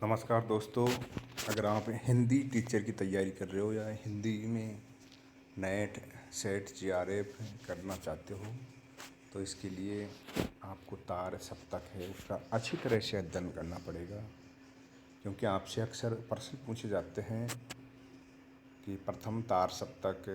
नमस्कार दोस्तों। अगर आप हिंदी टीचर की तैयारी कर रहे हो या हिंदी में नेट सेट जीआरएफ करना चाहते हो तो इसके लिए आपको तार सप्तक है उसका अच्छी तरह से अध्ययन करना पड़ेगा, क्योंकि आपसे अक्सर प्रश्न पूछे जाते हैं कि प्रथम तार सप्तक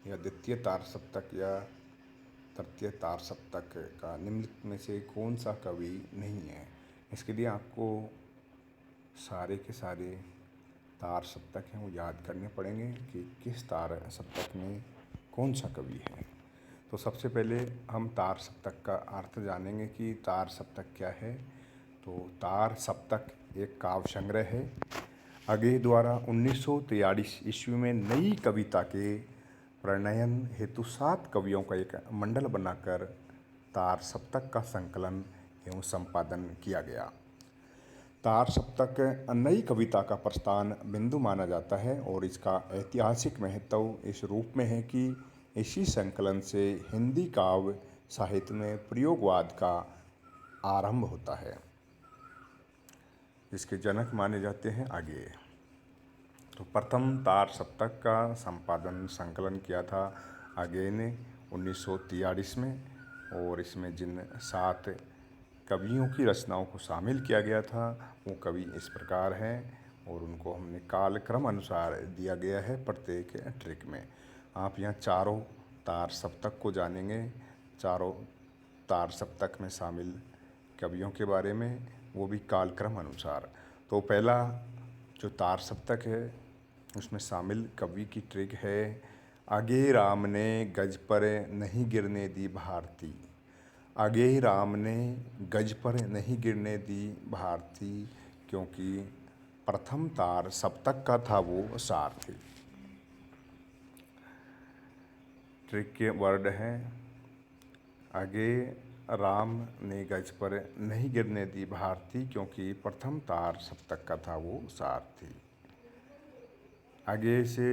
या द्वितीय तार सप्तक या तृतीय तार सप्तक का निम्नलिखित में से कौन सा कवि नहीं है। इसके लिए आपको सारे के सारे तार सप्तक हैं वो याद करने पड़ेंगे कि किस तार सप्तक में कौन सा कवि है। तो सबसे पहले हम तार सप्तक का अर्थ जानेंगे कि तार सप्तक क्या है। तो तार सप्तक एक काव्य संग्रह है। अगे द्वारा 1943 ईस्वी में नई कविता के प्रणयन हेतु 7 कवियों का एक मंडल बनाकर तार सप्तक का संकलन एवं संपादन किया गया। तार सप्तक नई कविता का प्रस्थान बिंदु माना जाता है और इसका ऐतिहासिक महत्व इस रूप में है कि इसी संकलन से हिंदी काव्य साहित्य में प्रयोगवाद का आरंभ होता है। इसके जनक माने जाते हैं आगे। तो प्रथम तार सप्तक का संपादन संकलन किया था आगे ने 1943 में, और इसमें जिन 7 कवियों की रचनाओं को शामिल किया गया था वो कवि इस प्रकार हैं और उनको हमने कालक्रम अनुसार दिया गया है प्रत्येक ट्रिक में। आप यहाँ चारों तार सप्तक को जानेंगे, चारों तार सप्तक में शामिल कवियों के बारे में, वो भी कालक्रम अनुसार। तो पहला जो तार सप्तक है उसमें शामिल कवि की ट्रिक है, आगे राम ने गज पर नहीं गिरने दी भारती। आगे राम ने गज पर नहीं गिरने दी भारती, क्योंकि प्रथम तार सप्तक का था वो सारथी। ट्रिक के वर्ड हैं, आगे राम ने गज पर नहीं गिरने दी भारती क्योंकि प्रथम तार सप्तक का था वो सारथी। आगे से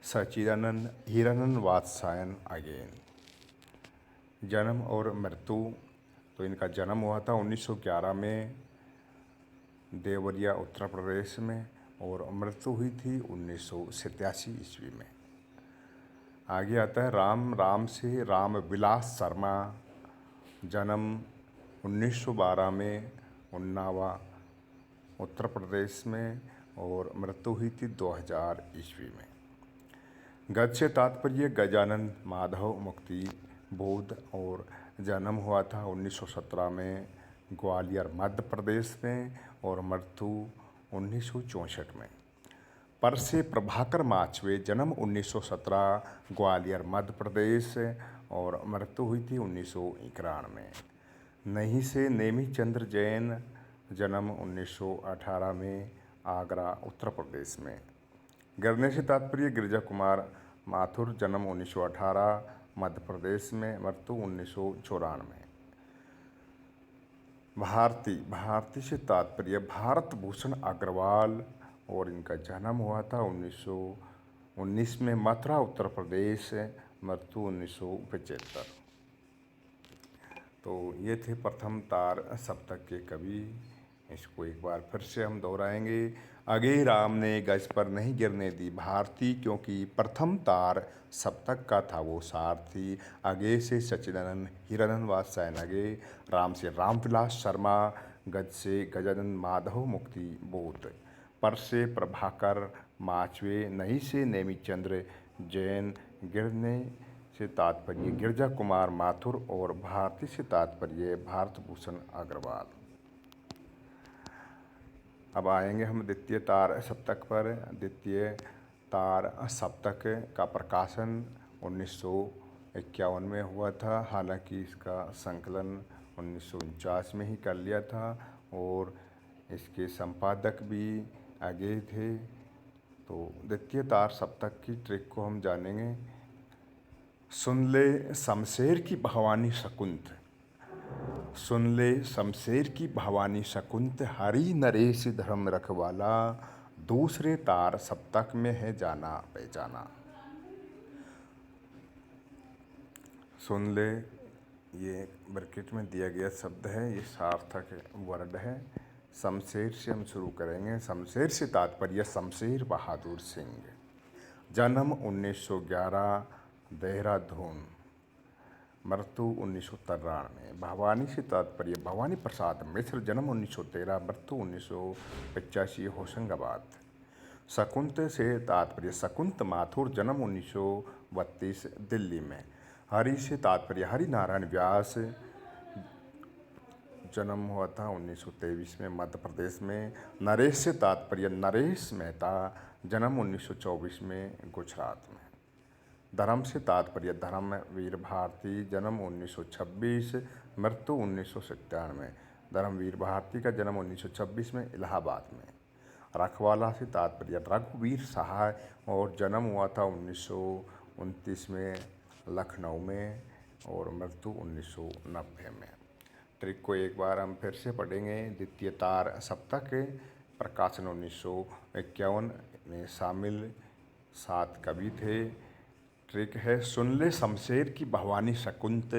सच्चिदानंद हिरानंद वात्स्यायन अगेन। जन्म और मृत्यु, तो इनका जन्म हुआ था 1911 में देवरिया उत्तर प्रदेश में और मृत्यु हुई थी 1987 ईस्वी में। आगे आता है राम से राम विलास शर्मा। जन्म 1912 में उन्नावा उत्तर प्रदेश में और मृत्यु हुई थी 2000 ईस्वी में। गज से तात्पर्य गजानन माधव मुक्ति बोध, और जन्म हुआ था 1917 में ग्वालियर मध्य प्रदेश में और मृत्यु 1964 में। पर से प्रभाकर माचवे, जन्म 1917 ग्वालियर मध्य प्रदेश और मृत्यु हुई थी 1991 में। नहीं से नेमी चंद्र जैन, जन्म 1918 में आगरा उत्तर प्रदेश में। गिरने से तात्पर्य गिरिजा कुमार माथुर, जन्म 1918 मध्य प्रदेश में, मृत्यु 1994। भारती से तात्पर्य भारत भूषण अग्रवाल, और इनका जन्म हुआ था 1919 में मथुरा उत्तर प्रदेश, मृत्यु 1975। तो ये थे प्रथम तार सप्तक के कवि। इसको एक बार फिर से हम दोहराएंगे। आगे राम ने गज पर नहीं गिरने दी भारती क्योंकि प्रथम तार सप्तक का था वो सारथी। आगे से सच्चिदानंद हिरानंद वात्स्यायन आगे। राम से रामविलास शर्मा। गज से गजानन माधव मुक्ति बोध। पर से प्रभाकर माचवे। नहीं से नेमीचंद्र जैन। गिरने से तात्पर्य गिरिजा कुमार माथुर और भारती से तात्पर्य भारत भूषण अग्रवाल। अब आएंगे हम द्वितीय तार सप्तक पर। द्वितीय तार सप्तक का प्रकाशन 1951 में हुआ था, हालांकि इसका संकलन 1949 में ही कर लिया था और इसके संपादक भी आगे थे। तो द्वितीय तार सप्तक की ट्रिक को हम जानेंगे। सुन ले शमशेर की भवानी शकुंत। सुन ले शमशेर की भवानी शकुंत, हरि नरेश धर्म रखवाला, दूसरे तार सप्तक में है जाना पहचाना। सुन ले, ये ब्रैकेट में दिया गया शब्द है, ये सार्थक वर्ड है। शमशेर से हम शुरू करेंगे। शमशेर से तात्पर्य शमशेर बहादुर सिंह, जन्म 1911 देहरादून, मृत्यु 1993। भवानी से तात्पर्य भवानी प्रसाद मिश्र, जन्म 1913, मृत्यु 1985, होशंगाबाद। शकुंत से तात्पर्य शकुंत माथुर, जन्म 1932, दिल्ली में। हरि से तात्पर्य हरि नारायण व्यास, जन्म हुआ था 1923 में, मध्य प्रदेश में। नरेश से तात्पर्य नरेश मेहता, जन्म 1924 में, गुजरात में। धर्म से तात्पर्य धर्मवीर भारती, जन्म 1926, मृत्यु 1997। धर्मवीर भारती का जन्म 1926 में, इलाहाबाद में। रखवाला से तात्पर्य रघुवीर सहाय, और जन्म हुआ था 1929 में, लखनऊ में, और मृत्यु 1990 में। ट्रिक को एक बार हम फिर से पढ़ेंगे। द्वितीय तार सप्तक, प्रकाशन 1951 में शामिल, 7 कवि थे। ट्रिक है सुन ले शमशेर की भवानी शकुंत,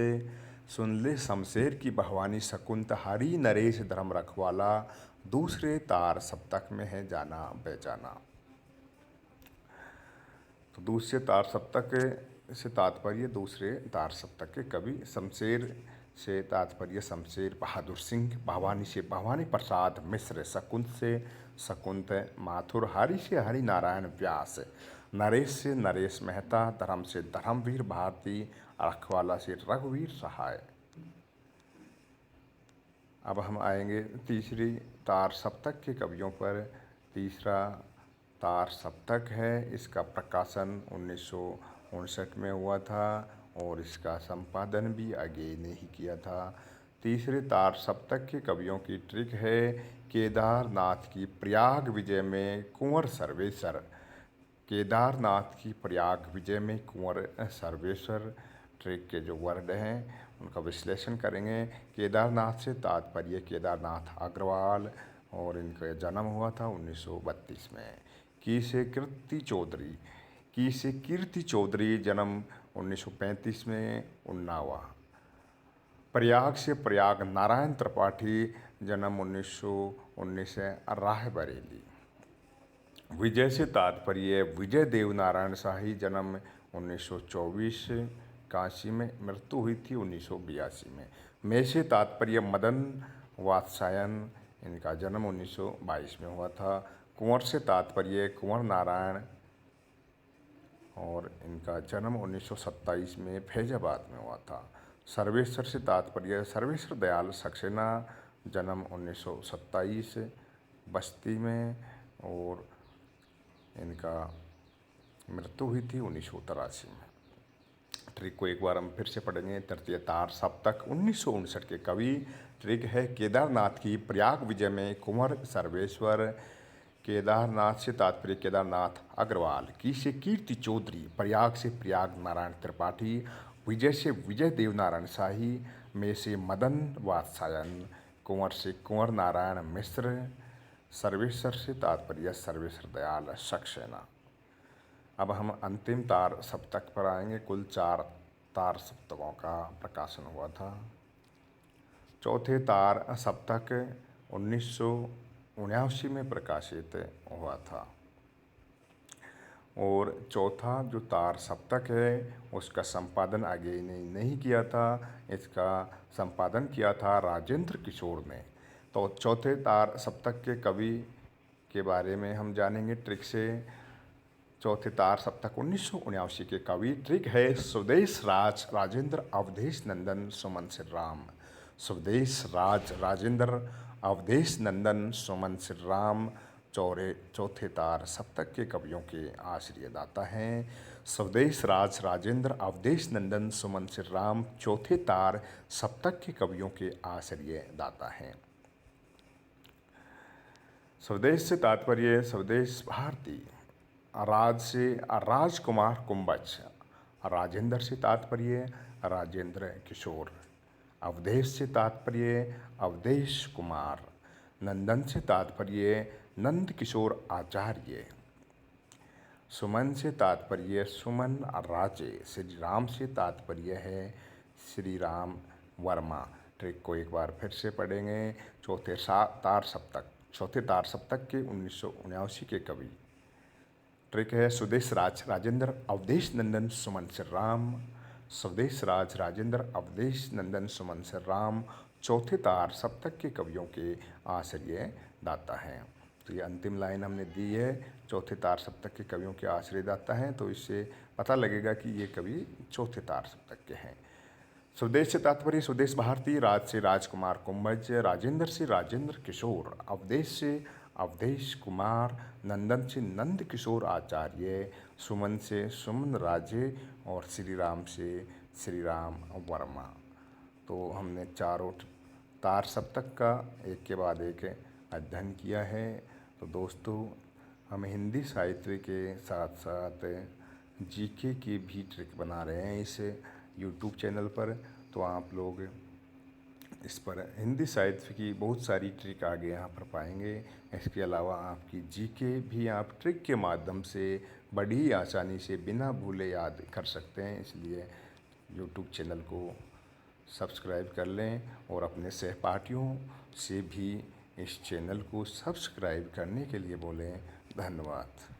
सुन ले शमशेर की भवानी शकुंत, हरि नरेश धर्म रखवाला, दूसरे तार सप्तक में है जाना बेचाना। तो दूसरे तार सप्तक से तात्पर्य दूसरे तार सप्तक के कवि। शमशेर से तात्पर्य शमशेर बहादुर सिंह, भवानी से भवानी प्रसाद मिश्र, शकुंत से शकुंत माथुर, हरि से हरि नारायण व्यास, नरेश से नरेश मेहता, धर्म से धर्मवीर भारती, रखवाला से रघुवीर सहाय। अब हम आएंगे तीसरी तार सप्तक के कवियों पर। तीसरा तार सप्तक है, इसका प्रकाशन 1959 में हुआ था, और इसका संपादन भी आगे ने ही किया था। तीसरे तार सप्तक के कवियों की ट्रिक है केदारनाथ की प्रयाग विजय में कुंवर सर्वेश्वर, केदारनाथ की प्रयाग विजय में कुंवर सर्वेश्वर। ट्रिक के जो वर्ड हैं उनका विश्लेषण करेंगे। केदारनाथ से तात्पर्य केदारनाथ अग्रवाल, और इनका जन्म हुआ था 1932 में। की से कीर्ति चौधरी, की से कीर्ति चौधरी, जन्म 1935 में, उन्नावा। प्रयाग से प्रयाग नारायण त्रिपाठी, जन्म 1919 रायबरेली। विजय से तात्पर्य विजय देव नारायण शाही, जन्म 1924, काशी में, मृत्यु हुई थी 1982 में। में से तात्पर्य मदन वात्सायन, इनका जन्म 1922 में हुआ था। कुंवर से तात्पर्य कुंवर नारायण, और इनका जन्म 1927 में फैजाबाद में हुआ था। सर्वेश्वर से तात्पर्य सर्वेश्वर दयाल सक्सेना, जन्म 1927, बस्ती में, और इनका मृत्यु हुई थी 1983 में। ट्रिक को एक बार हम फिर से पढ़ेंगे। तृतीय तार सप्तक 1959 के कवि। ट्रिक है केदारनाथ की प्रयाग विजय में कुंवर सर्वेश्वर, केदारनाथ से तात्पर्य केदारनाथ अग्रवाल, की से कीर्ति चौधरी, प्रयाग से प्रयाग नारायण त्रिपाठी, विजय से विजय देव नारायण शाही, में से मदन वात्सायन, कुंवर से कुंवर नारायण मिश्र, सर्वेश्वर से तात्पर्य सर्वेश्वर दयाल सक्सेना। अब हम अंतिम तार सप्तक पर आएंगे। कुल 4 तार सप्तकों का प्रकाशन हुआ था। चौथे तार सप्तक 1979 में प्रकाशित हुआ था, और चौथा जो तार सप्तक है उसका संपादन आगे ने नहीं किया था, इसका संपादन किया था राजेंद्र किशोर ने। तो चौथे तार सप्तक के कवि के बारे में हम जानेंगे ट्रिक से। चौथे तार सप्तक 1979 के कवि। ट्रिक है स्वदेश राज राजेंद्र अवधेश नंदन सुमन श्री राम, स्वदेश राज राजेंद्र अवधेश नंदन सुमन श्री राम चौथे तार सप्तक के कवियों के आश्रयदाता हैं। स्वदेश राज राजेंद्र अवधेश नंदन सुमन श्री राम चौथे तार सप्तक के कवियों के आश्रयदाता हैं। स्वदेश से तात्पर्य स्वदेश भारती, राज से राजकुमार कुंभज, राजेंद्र से तात्पर्य राजेंद्र किशोर, अवधेश से तात्पर्य अवधेश कुमार, नंदन से तात्पर्य नंद किशोर आचार्य, सुमन से तात्पर्य सुमन राजे, श्री राम से तात्पर्य है श्री राम वर्मा, ट्रिक को एक बार फिर से पढ़ेंगे। चौथे तार सप्तक के 1979 के कवि। ट्रिक है स्वदेश राज राजेंद्र अवधेश नंदन सुमन सिर राम। स्वदेश राज राजेंद्र अवधेश नंदन सुमन सिर राम चौथे तार सप्तक के कवियों के आश्रय दाता हैं। तो ये अंतिम लाइन हमने दी है, चौथे तार सप्तक के कवियों के आश्रय दाता हैं, तो इससे पता लगेगा कि ये कवि चौथे तार सप्तक के हैं। स्वदेश से तात्पर्य स्वदेश भारती, राज से राजकुमार कुंभज, राजेंद्र से राजेंद्र किशोर, अवधेश से अवधेश कुमार, नंदन से नंद किशोर आचार्य, सुमन से सुमन राजे और श्री राम से श्री राम वर्मा। तो हमने चारों तार सप्तक का एक के बाद एक अध्ययन किया है। तो दोस्तों, हम हिंदी साहित्य के साथ साथ जीके की भी ट्रिक बना रहे हैं इस यूट्यूब चैनल पर। तो आप लोग इस पर हिंदी साहित्य की बहुत सारी ट्रिक आगे यहाँ पर पाएंगे। इसके अलावा आपकी जीके भी आप ट्रिक के माध्यम से बड़ी आसानी से बिना भूले याद कर सकते हैं। इसलिए यूट्यूब चैनल को सब्सक्राइब कर लें और अपने सहपाठियों से भी इस चैनल को सब्सक्राइब करने के लिए बोलें। धन्यवाद।